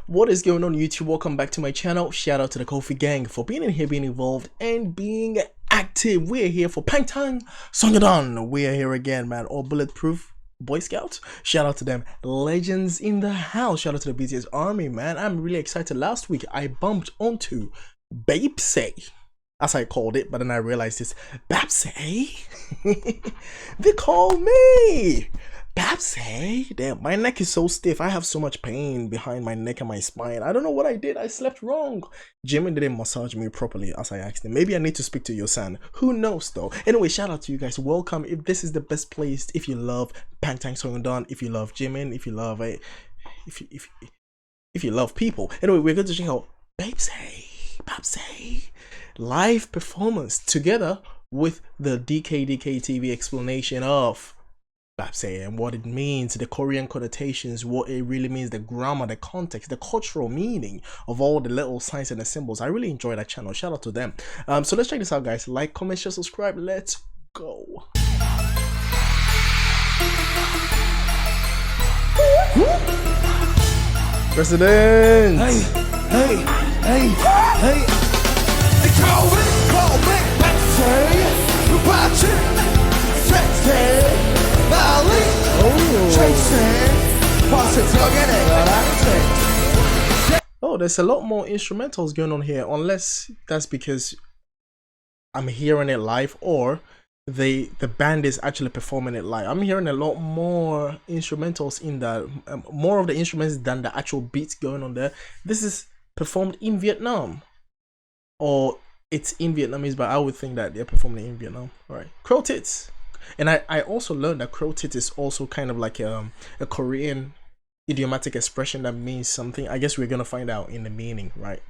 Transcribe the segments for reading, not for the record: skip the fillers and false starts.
What is going on, YouTube? Welcome back to my channel. Shout out to the Kofi gang for being in here, being involved, and being active. We're here for Pangtang Songyodon. We are here again, man. All bulletproof Boy Scouts. Shout out to them. Legends in the house. Shout out to the BTS army, man. I'm really excited. Last week I bumped onto BAEPSAE, as I called it, but then I realized it's BAEPSAE. They call me BAEPSAE. Damn, my neck is so stiff. I have so much pain behind my neck and my spine. I don't know what I did. I slept wrong. Jimmy didn't massage me properly as I asked him. Maybe I need to speak to your son. Who knows though? Anyway, shout out to you guys. Welcome. If this is the best place, if you love Pangtang Songyodon, if you love Jimin, if you love if you love people. Anyway, we're going to check out BAEPSAE live performance together with the DK TV explanation of BAEPSAE and what it means, the Korean connotations, what it really means, the grammar, the context, the cultural meaning of all the little signs and the symbols. I really enjoy that channel. Shout out to them. So let's check this out, guys. Like, comment, share, subscribe. Let's go. President. Hey. They call me BAEPSAE. Oh, there's a lot more instrumentals going on here, unless that's because I'm hearing it live or the band is actually performing it live. I'm hearing a lot more instrumentals in that, more of the instruments than the actual beats going on there. This is performed in Vietnam, or it's in Vietnamese, but I would think that they're performing it in Vietnam. All right, Crow Tits. And I also learned that Crow Tit is also kind of like a Korean idiomatic expression that means something. I guess we're gonna find out in the meaning, right?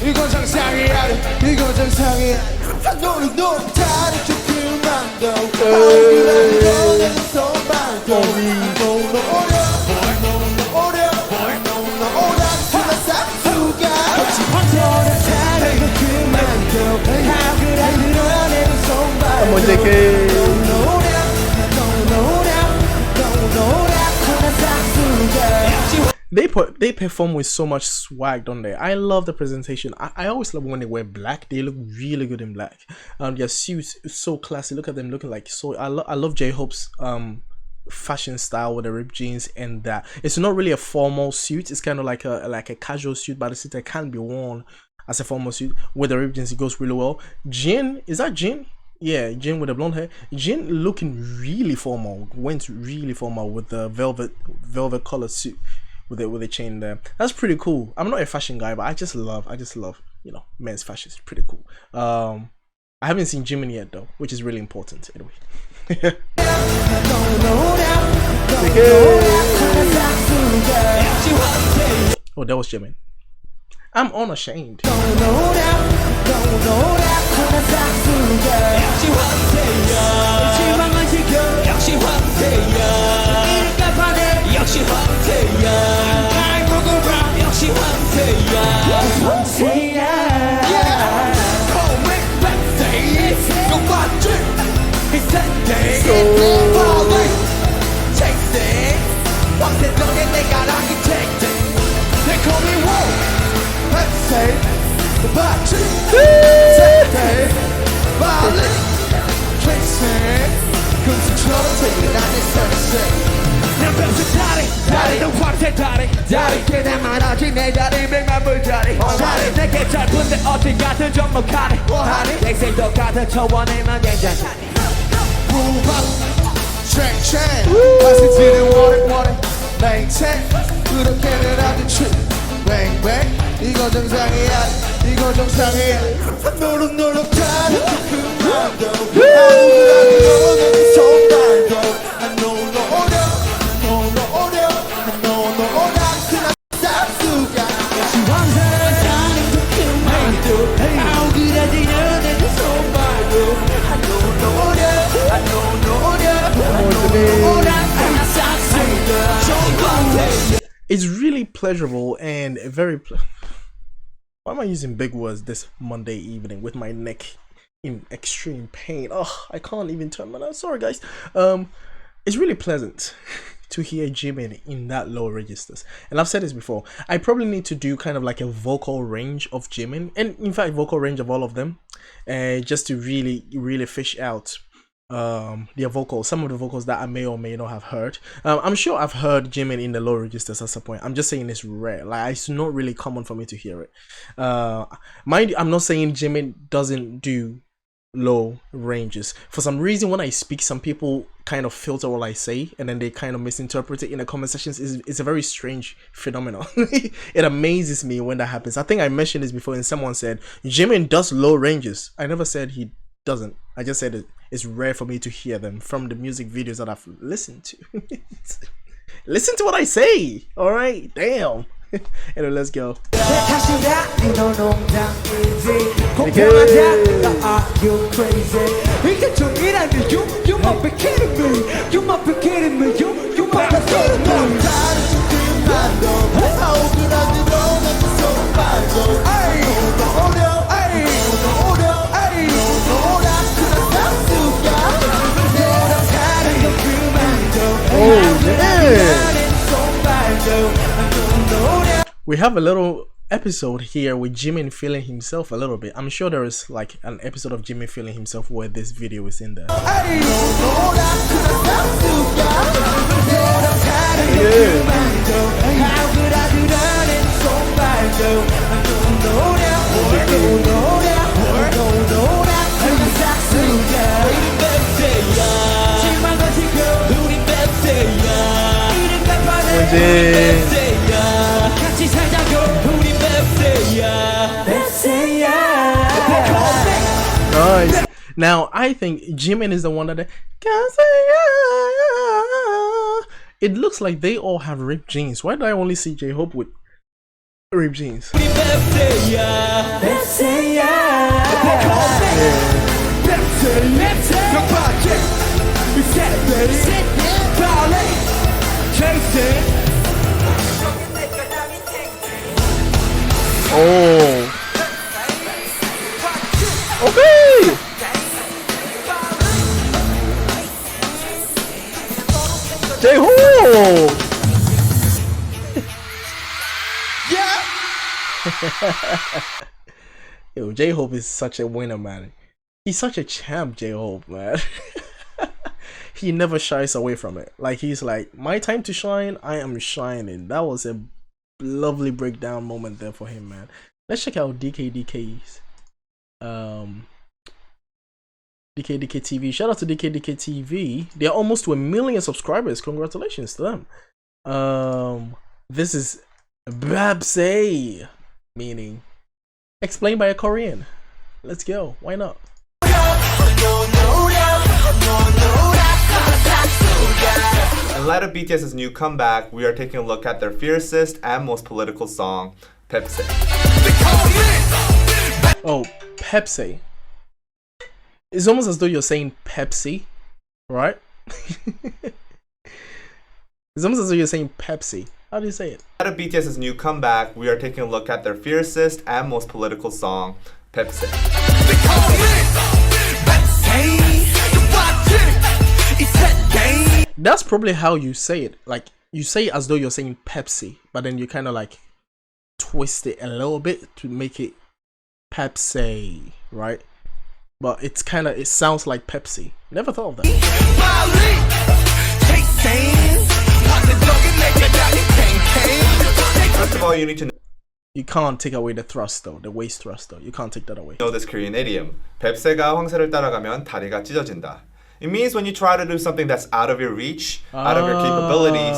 이건 정상이야. 이건 정상이야. 노릇노릇 다리 조금만 더 아무래도 손발도 오려 하나 싹수가 너를 다리 조금만 더 아무래도 내는 손발도 They perform with so much swag, don't they? I love the presentation. I always love when they wear black. They look really good in black. Their suits is so classy. Look at them looking like so. I love J-Hope's fashion style with the ripped jeans, and that it's not really a formal suit. It's kind of like a casual suit, but it can be worn as a formal suit with the ripped jeans. It goes really well. Jin, is that Jin? Yeah, Jin with the blonde hair. Jin looking really formal. Went really formal with the velvet colored suit with a chain there. That's pretty cool. I'm not a fashion guy, but I just love, you know, men's fashion. It's pretty cool. I haven't seen Jimin yet though, which is really important anyway. Oh, that was Jimin. I'm unashamed. 다리 그대만 하지 내 다리 백만 불다리 내게 짧은데 어디 같은 접목하네 넥센터 같은 초원에만 괜찮니 Train 다시 지는 원해 maintain 그렇게는 안 돼 bang bang 이거 정상이야 이거 정상이야 노릇노릇 가는 그만도 아무것도 내 손발도 I know no order no order no order it's really pleasurable and very. Why am I using big words this Monday evening with my neck in extreme pain? Oh, I can't even turn my. Sorry, guys. It's really pleasant to hear Jimin in that low registers, and I've said this before. I probably need to do kind of like a vocal range of Jimin, and in fact, vocal range of all of them, just to really fish out their vocals, some of the vocals that I may or may not have heard. I'm sure I've heard Jimin in the low registers at some point. I'm just saying it's rare. Like, it's not really common for me to hear it. Mind you, I'm not saying Jimin doesn't do low ranges. For some reason, when I speak, some people kind of filter what I say and then they kind of misinterpret it in the comment sections. It's a very strange phenomenon. It amazes me when that happens. I think I mentioned this before and someone said Jimin does low ranges. I never said he doesn't. I just said it's rare for me to hear them from the music videos that I've listened to. Listen to what I say. All right, damn. Anyway, let's go. We have a little episode here with Jimin feeling himself a little bit. I'm sure there is like an episode of Jimin feeling himself where this video is in there. Nice. Now I think Jimin is the one that it looks like they all have ripped jeans. Why do I only see J-Hope with ripped jeans? Oh. Okay. J-Hope. Yeah. Yo, J-Hope is such a winner, man. He's such a champ, J-Hope, man. He never shies away from it. Like, he's like, my time to shine, I am shining. That was a lovely breakdown moment there for him, man. Let's check out DKDK's DKDK TV. Shout out to DKDK TV. They're almost to 1 million subscribers. Congratulations to them. This is BAEPSAE, meaning explained by a Korean. Let's go. Why not? In light of BTS's new comeback, we are taking a look at their fiercest and most political song, BAEPSAE. Oh, BAEPSAE. It's almost as though you're saying Pepsi, right? It's almost as though you're saying Pepsi. How do you say it? In light of BTS's new comeback, we are taking a look at their fiercest and most political song, BAEPSAE. That's probably how you say it. Like, you say it as though you're saying Pepsi, but then you kind of like twist it a little bit to make it BAEPSAE, right? But it's kind of, it sounds like Pepsi. Never thought of that. First of all, you need to You can't take away the thrust though, the waist thrust though. You can't take that away. know this Korean idiom. 뱁새가 황새를 따라가면 다리가 찢어진다. It means when you try to do something that's out of your reach, out of your capabilities,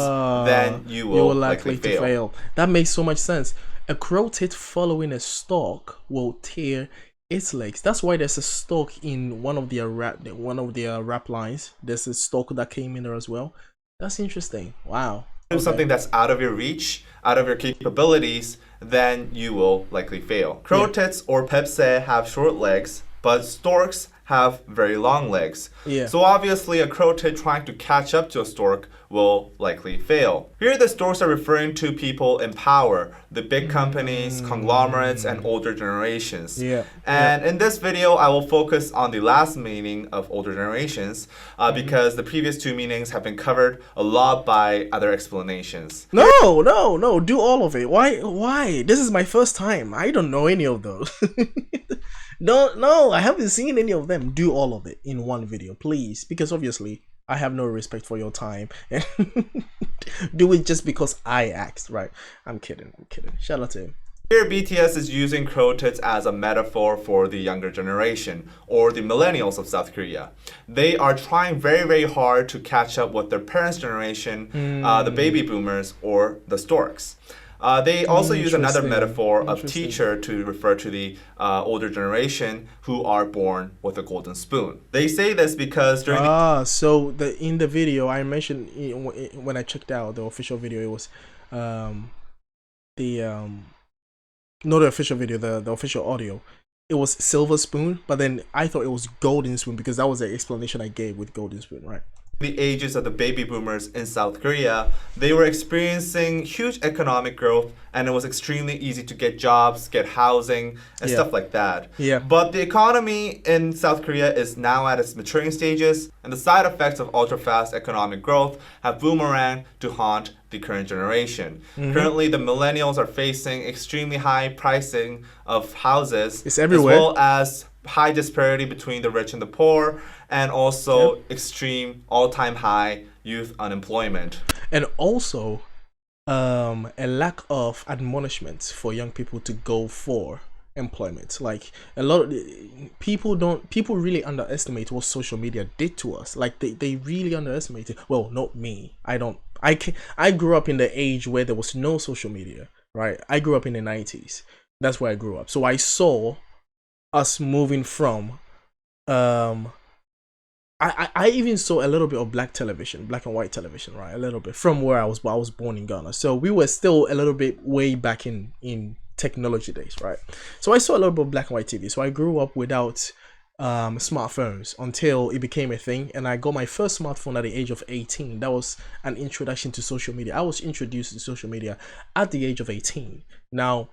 then you will likely fail. That makes so much sense. A crow tit following a stalk will tear its legs. That's why there's a stalk in one of their rap lines. There's a stalk that came in there as well. That's interesting. Wow. Do something that's out of your reach, out of your capabilities, then you will likely fail. Crow tits or BAEPSAE have short legs, but storks have very long legs. Yeah. So obviously a crow tit trying to catch up to a stork will likely fail. Here the storks are referring to people in power, the big companies, conglomerates, and older generations. Yeah. And in this video, I will focus on the last meaning of older generations because the previous two meanings have been covered a lot by other explanations. No, do all of it. Why? This is my first time. I don't know any of those. No, I haven't seen any of them. Do all of it in one video, please, because obviously I have no respect for your time and do it just because I asked, right? I'm kidding. Shout out to him. Here, BTS is using crow tits as a metaphor for the younger generation, or the millennials of South Korea. They are trying very, very hard to catch up with their parents' generation, the baby boomers, or the storks. They also use another metaphor of teacher to refer to the older generation who are born with a golden spoon. They say this because during in the video I mentioned when I checked out the official video, it was not the official video, the official audio. It was silver spoon, but then I thought it was golden spoon because that was the explanation I gave with golden spoon, right? The ages of the baby boomers in South Korea, they were experiencing huge economic growth, and it was extremely easy to get jobs, get housing, and stuff like that. Yeah. But the economy in South Korea is now at its maturing stages, and the side effects of ultra-fast economic growth have boomeranged to haunt the current generation. Currently, the millennials are facing extremely high pricing of houses. It's everywhere. As well as high disparity between the rich and the poor, and also extreme all-time high youth unemployment. And also a lack of admonishments for young people to go for employment. Like a lot of people really underestimate what social media did to us. Like they really underestimate it. Well, not me. I grew up in the age where there was no social media, right? I grew up in the 90s. That's where I grew up. So I saw us moving from I even saw a little bit of black and white television, right? A little bit from where I was born in Ghana. So we were still a little bit way back in technology days, right? So I saw a little bit of black and white TV. So I grew up without smartphones until it became a thing, and I got my first smartphone at the age of 18. That was an introduction to social media. I was introduced to social media at the age of 18. Now,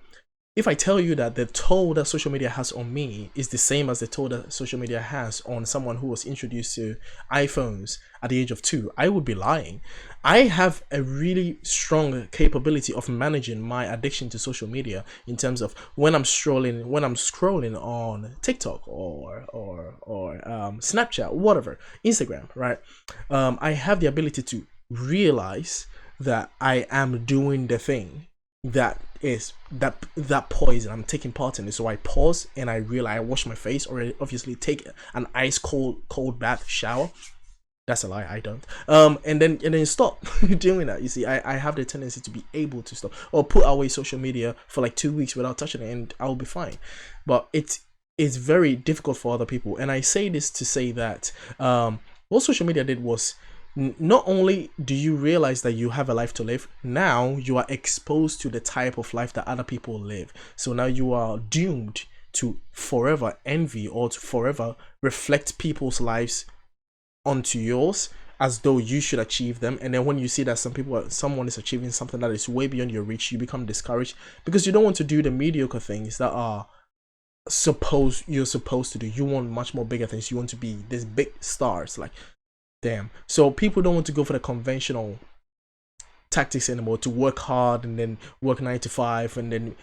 if I tell you that the toll that social media has on me is the same as the toll that social media has on someone who was introduced to iPhones at the age of 2, I would be lying. I have a really strong capability of managing my addiction to social media in terms of when I'm scrolling on TikTok or Snapchat, whatever, Instagram, right? I have the ability to realize that I am doing the thing that is that poison. I'm taking part in it. So I pause and I realize I wash my face, or I obviously take an ice cold bath shower. That's a lie, I don't. And then stop doing that. You see, I have the tendency to be able to stop or put away social media for like 2 weeks without touching it, and I'll be fine. But it's very difficult for other people. And I say this to say that what social media did was, not only do you realize that you have a life to live, now you are exposed to the type of life that other people live. So now you are doomed to forever envy or to forever reflect people's lives onto yours as though you should achieve them. And then when you see that someone is achieving something that is way beyond your reach, you become discouraged because you don't want to do the mediocre things that are you're supposed to do. You want much more bigger things. You want to be these big stars. Like, damn. So people don't want to go for the conventional tactics anymore, to work hard and then work 9 to 5, and then,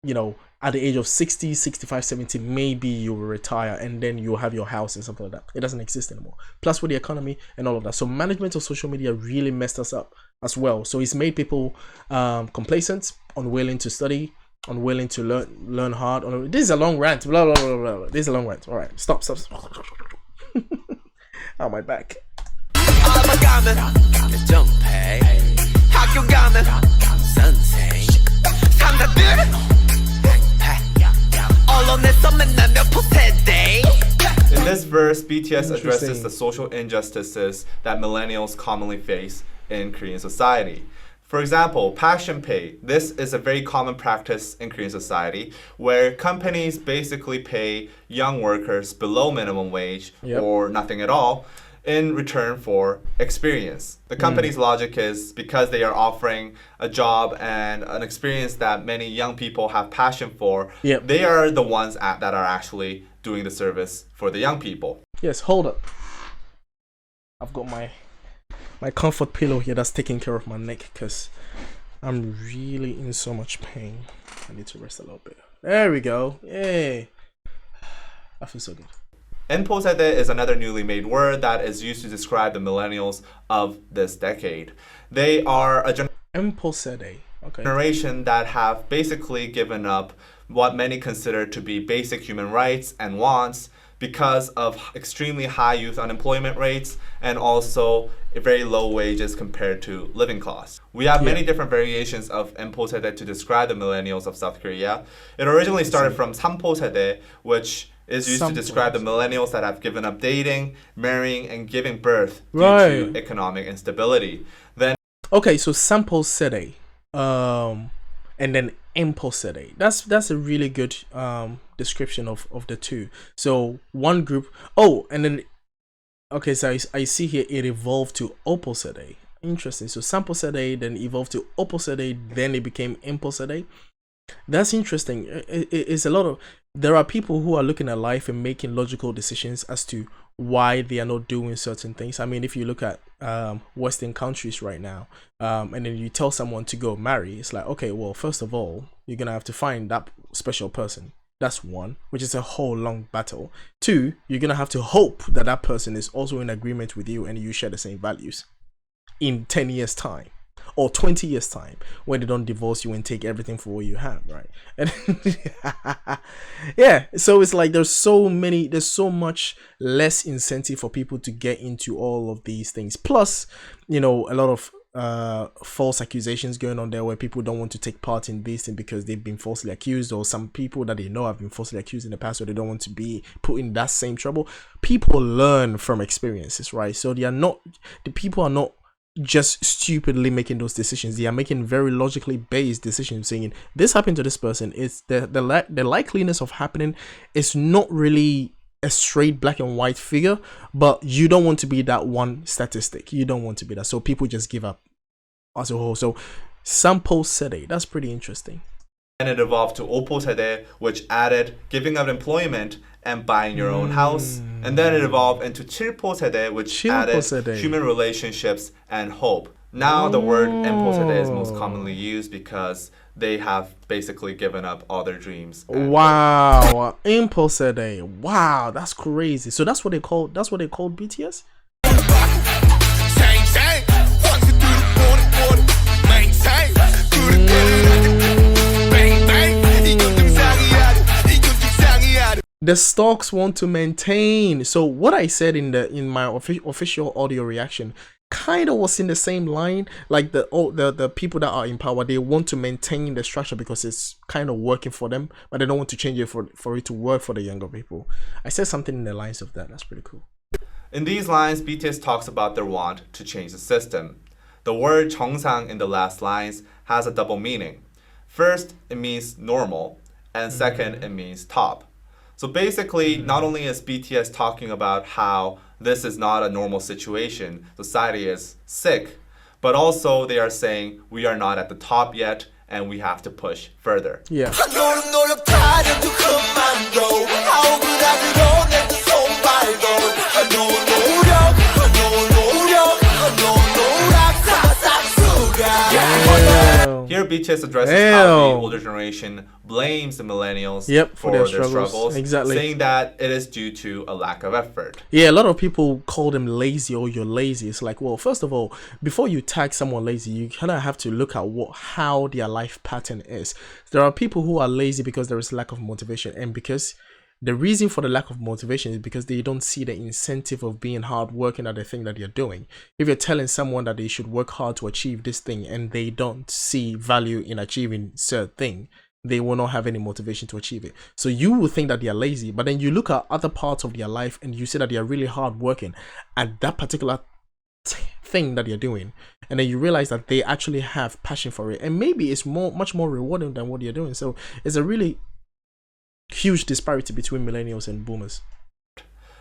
you know, at the age of 60, 65, 70, maybe you will retire and then you'll have your house and something like that. It doesn't exist anymore. Plus with the economy and all of that. So management of social media really messed us up as well. So it's made people complacent, unwilling to study, unwilling to learn hard. This is a long rant. Blah, blah, blah, blah, blah. This is a long rant. All right, stop. Oh, my back. In this verse, BTS addresses the social injustices that millennials commonly face in Korean society. For example, passion pay. This is a very common practice in Korean society where companies basically pay young workers below minimum wage or nothing at all in return for experience. The company's logic is because they are offering a job and an experience that many young people have passion for, they are the ones that are actually doing the service for the young people. Yes, hold up. I've got my comfort pillow here that's taking care of my neck because I'm really in so much pain. I need to rest a little bit. There we go. Yay. I feel so good. Enposede is another newly made word that is used to describe the millennials of this decade. They are a generation that have basically given up what many consider to be basic human rights and wants because of extremely high youth unemployment rates and also very low wages compared to living costs. We have many different variations of Enposede to describe the millennials of South Korea. It originally started from Samposede, which is used to describe the millennials that have given up dating, marrying, and giving birth due to economic instability. Then okay, so Samposede, and then Enposede. That's a really good description of the two. So one group. Oh, and then okay, so I see here it evolved to Oposede. Interesting. So Samposede then evolved to Oposede, then it became Enposede. That's interesting. It's a lot of. There are people who are looking at life and making logical decisions as to why they are not doing certain things. I mean, if you look at Western countries right now, and then you tell someone to go marry, it's like, okay, well, first of all, you're gonna have to find that special person. That's one, which is a whole long battle. Two, you're gonna have to hope that that person is also in agreement with you and you share the same values in 10 years time. Or 20 years time, when they don't divorce you and take everything for what you have, right? And yeah, so it's like there's so much less incentive for people to get into all of these things. Plus, you know, a lot of false accusations going on there where people don't want to take part in these things because they've been falsely accused, or some people that they know have been falsely accused in the past, so they don't want to be put in that same trouble. People learn from experiences, right? So the people are not just stupidly making those decisions. They are making very logically based decisions, saying this happened to this person. It's the likeliness of happening is not really a straight black and white figure, but you don't want to be that one statistic. You don't want to be that. So people just give up as a whole. So Samposede, that's pretty interesting. And it evolved to Oposede, which added giving up employment and buying your own house. And then it evolved into Chilposede, which added human relationships and hope. Now the word Enposede is most commonly used because they have basically given up all their dreams. Wow, Enposede. Wow, that's crazy. So that's what they call BTS? The stocks want to maintain. So what I said in my official audio reaction kind of was in the same line. Like the people that are in power, they want to maintain the structure because it's kind of working for them, but they don't want to change it for it to work for the younger people. I said something in the lines of that. That's pretty cool. In these lines, BTS talks about their want to change the system. The word 정상 in the last lines has a double meaning. First, it means normal, and second, it means top. So basically, not only is BTS talking about how this is not a normal situation, society is sick, but also they are saying we are not at the top yet and we have to push further. Yeah. Here BTS addresses how the older generation blames the millennials for their struggles, exactly, saying that it is due to a lack of effort. Yeah, a lot of people call them lazy or you're lazy. It's like, well, first of all, before you tag someone lazy, you kind of have to look at how their life pattern is. There are people who are lazy because there is lack of motivation, and because the reason for the lack of motivation is because they don't see the incentive of being hard working at the thing that you're doing. If you're telling someone that they should work hard to achieve this thing and they don't see value in achieving certain thing, they will not have any motivation to achieve it. So you will think that they are lazy, but then you look at other parts of their life and you see that they are really hard working at that particular thing that you're doing, and then you realize that they actually have passion for it, and maybe it's much more rewarding than what you're doing. So it's a really huge disparity between millennials and boomers.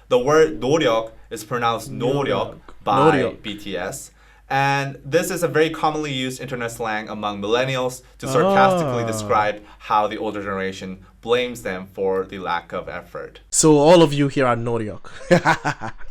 The word 노력 is pronounced 노력 by 노력. BTS. And this is a very commonly used internet slang among millennials to sarcastically describe how the older generation blames them for the lack of effort. So all of you here are 노력.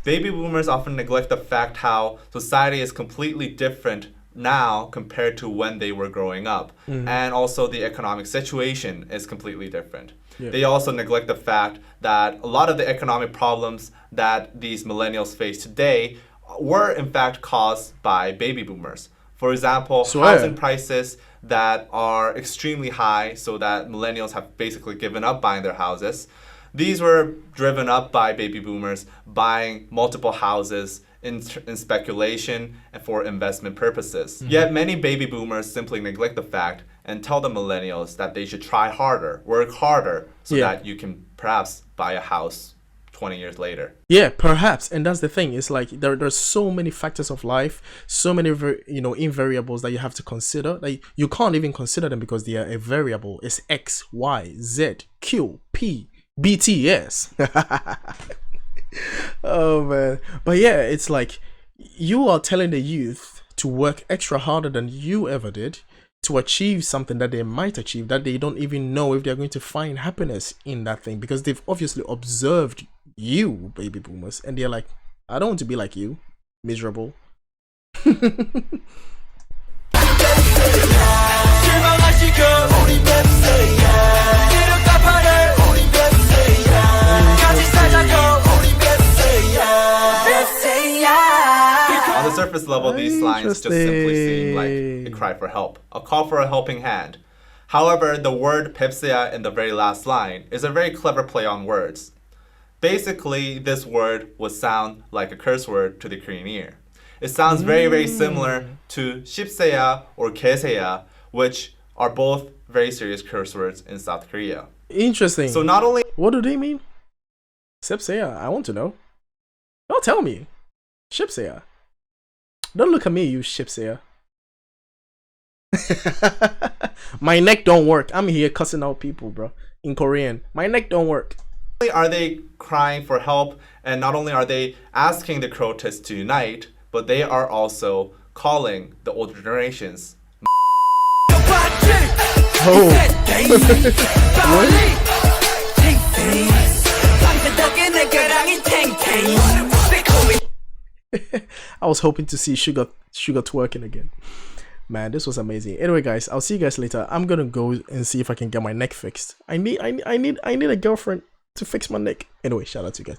Baby boomers often neglect the fact how society is completely different now compared to when they were growing up. And also the economic situation is completely different. Yeah. They also neglect the fact that a lot of the economic problems that these millennials face today were in fact caused by baby boomers. For example, housing prices that are extremely high, so that millennials have basically given up buying their houses. These were driven up by baby boomers buying multiple houses in speculation and for investment purposes. Yet many baby boomers simply neglect the fact and tell the millennials that they should try harder, work harder, so that you can perhaps buy a house 20 years later. Yeah, perhaps. And that's the thing. It's like there's so many factors of life, so many invariables that you have to consider. Like you can't even consider them because they are a variable. It's X, Y, Z, Q, P, BTS. Oh man. But yeah, it's like you are telling the youth to work extra harder than you ever did to achieve something that they might achieve, that they don't even know if they're going to find happiness in that thing, because they've obviously observed you, baby boomers, and they're like, I don't want to be like you, miserable. On the surface level, these lines just simply seem like a cry for help, a call for a helping hand. However, the word BAEPSAE in the very last line is a very clever play on words. Basically, this word would sound like a curse word to the Korean ear. It sounds very, very similar to shipseya or keseya, which are both very serious curse words in South Korea. Interesting. So not only... What do they mean? Shipseya, I want to know. Don't tell me. Shipseya. Don't look at me, you shipseya. My neck don't work. I'm here cussing out people, bro. In Korean. My neck don't work. Not only are they crying for help, and not only are they asking the Croatists to unite, but they are also calling the older generations. I was hoping to see sugar twerking again. Man, this was amazing. Anyway, guys, I'll see you guys later. I'm gonna go and see if I can get my neck fixed. I need a girlfriend to fix my neck. Anyway, shout out to you guys.